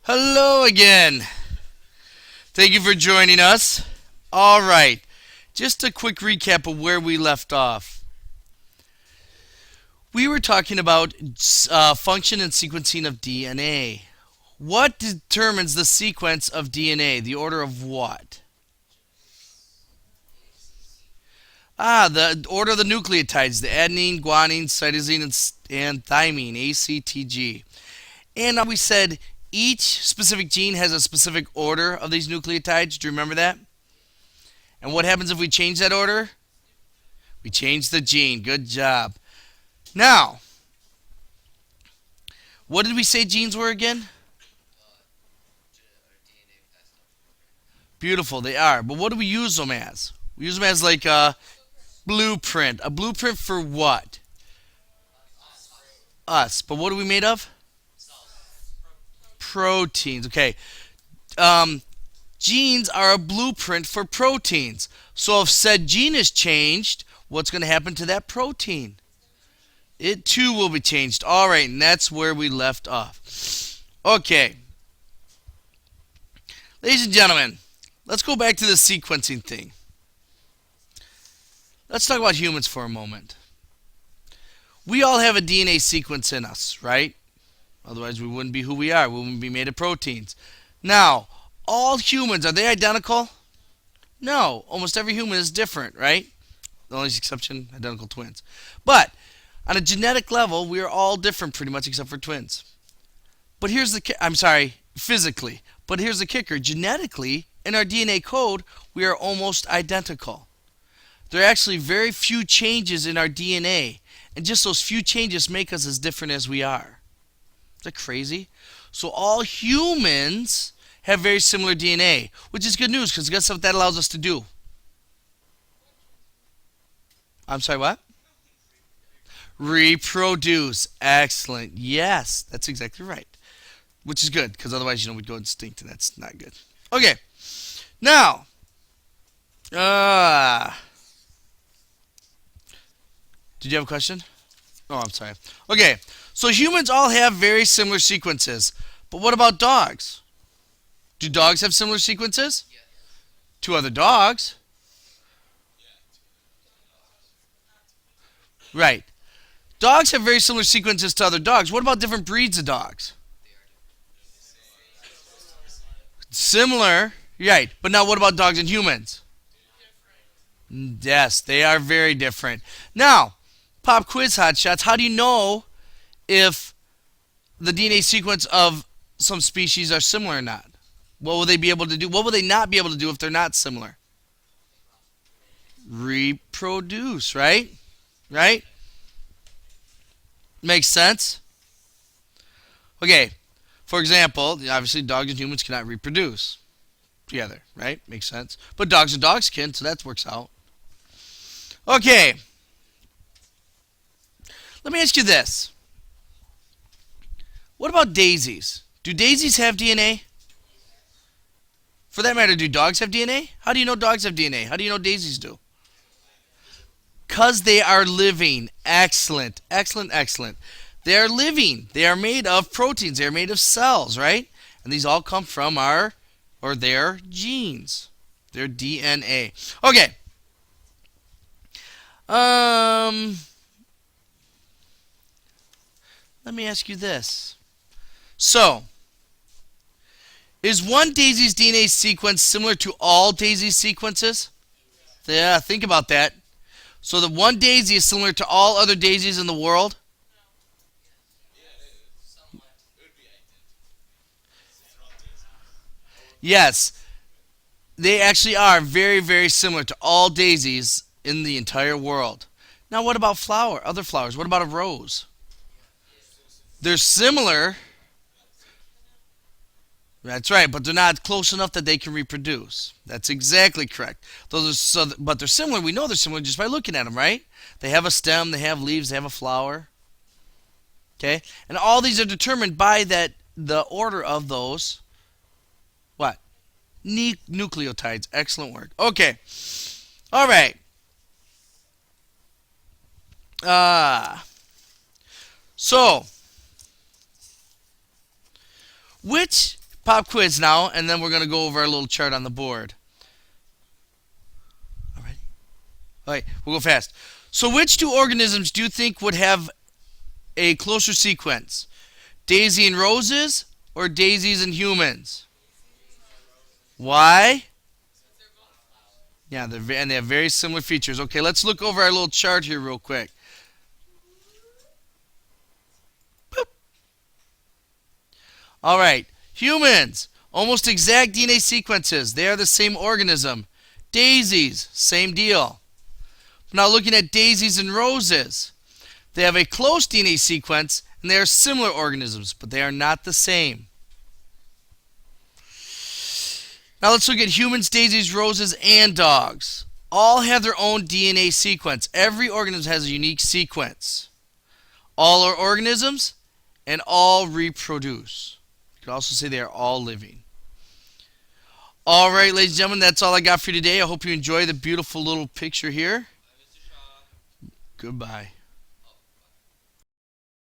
Hello again. Thank you for joining us. All right, just a quick recap of where we left off. We were talking about function and sequencing of DNA. What determines the sequence of DNA? The order of what? The order of the nucleotides, the adenine, guanine, cytosine, and thymine, ACTG. And we said each specific gene has a specific order of these nucleotides. Do you remember that? And what happens if we change that order? We change the gene. Good job. Now, what did we say genes were again? Beautiful, they are. But what do we use them as? We use them as like a blueprint. A blueprint for what? Us. But what are we made of? Proteins. Okay. Um, Genes are a blueprint for proteins. So if said gene is changed, what's going to happen to that protein? It too will be changed. All right, and that's where we left off. Okay. Ladies and gentlemen, let's go back to the sequencing thing. Let's talk about humans for a moment. We all have a DNA sequence in us, right? Otherwise, we wouldn't be who we are. We wouldn't be made of proteins. Now, all humans, are they identical? No. Almost every human is different, right? The only exception, identical twins. But on a genetic level, we are all different pretty much except for twins. But here's physically. But here's the kicker. Genetically, in our DNA code, we are almost identical. There are actually very few changes in our DNA. And just those few changes make us as different as we are. Is that crazy? So all humans have very similar DNA, which is good news because guess what that allows us to do? I'm sorry, what? Reproduce. Excellent. Yes, that's exactly right. Which is good because otherwise, we'd go extinct and that's not good. Okay. Now, did you have a question? Oh, I'm sorry. Okay. So humans all have very similar sequences. But what about dogs? Do dogs have similar sequences? To other dogs? Right. Dogs have very similar sequences to other dogs. What about different breeds of dogs? Similar. Right. But now what about dogs and humans? Yes, they are very different. Now, pop quiz hotshots. How do you know if the DNA sequence of some species are similar or not? What will they be able to do? What will they not be able to do if they're not similar? Reproduce, right? Right? Makes sense? Okay. For example, obviously dogs and humans cannot reproduce together, right? Makes sense. But dogs and dogs can, so that works out. Okay. Let me ask you this. What about daisies? Do daisies have DNA? For that matter, do dogs have DNA? How do you know dogs have DNA? How do you know daisies do? Because they are living. Excellent. Excellent, excellent. They are living. They are made of proteins. They are made of cells, right? And these all come from their genes. Their DNA. Okay. Let me ask you this. So, is one daisy's DNA sequence similar to all daisy sequences? Yeah, think about that. So the one daisy is similar to all other daisies in the world? Yes, they actually are very, very similar to all daisies in the entire world. Now, what about other flowers? What about a rose? They're similar. That's right, but they're not close enough that they can reproduce. That's exactly correct. But they're similar. We know they're similar just by looking at them, right? They have a stem, they have leaves, they have a flower. Okay, and all these are determined by the order of those. What? Nucleotides. Excellent work. Okay. All right. So, which Pop quiz now, and then we're going to go over our little chart on the board. All right. All right, we'll go fast. So which two organisms do you think would have a closer sequence? Daisy and roses or daisies and humans? Why? Yeah, and they have very similar features. Okay, let's look over our little chart here real quick. Boop. All right, humans, almost exact DNA sequences. They are the same organism. Daisies, same deal. Now looking at daisies and roses, they have a close DNA sequence and they are similar organisms, but they are not the same. Now let's look at humans, daisies, roses, and dogs. All have their own DNA sequence. Every organism has a unique sequence. All are organisms and all reproduce. You could also say they are all living. All right, ladies and gentlemen, that's all I got for you today. I hope you enjoy the beautiful little picture here. Goodbye.